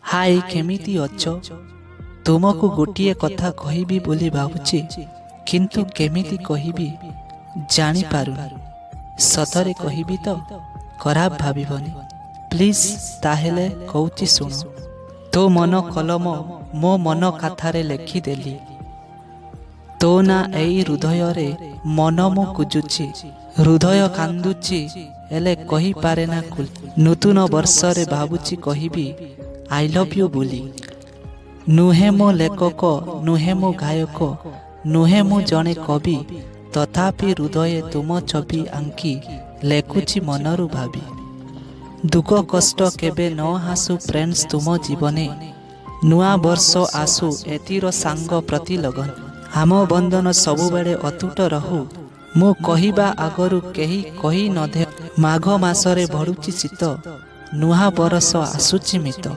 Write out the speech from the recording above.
हाय केमिति अछ? तुमको गोटिए कथा कहिबी बोली भाबुची किंतु केमिति कहिबी जानी पारुनी। सतरे कहिबी तो खराब भाबिबनी। प्लीज ताहेले कहूची सुन। तो मन कलम मो मन कथारे लेखिदेली। तो ना एई हृदय रे मन मो कुजुची। हृदय कांदुची एले कही पारे ना कुल। नूतन वर्ष रे भाबुची कहिबी आई लव यू बोली। नुहे मो लेखक नुहे मो गायक नुहे मो जने कवि तथापि हृदय तुम छवि आंकी लेखुची मनरु भाबी। दुख कष्ट केबे न हासु फ्रेंड्स तुम जीवने। नुआ वर्ष आसु एतिर सांग प्रति लगन। आम बंधन सबु बेले अतुट रहू। मु कहिबा आगरु केही कही न दे। माघ मासरे भड़ुची शीत नुआ बरस आसुची मित।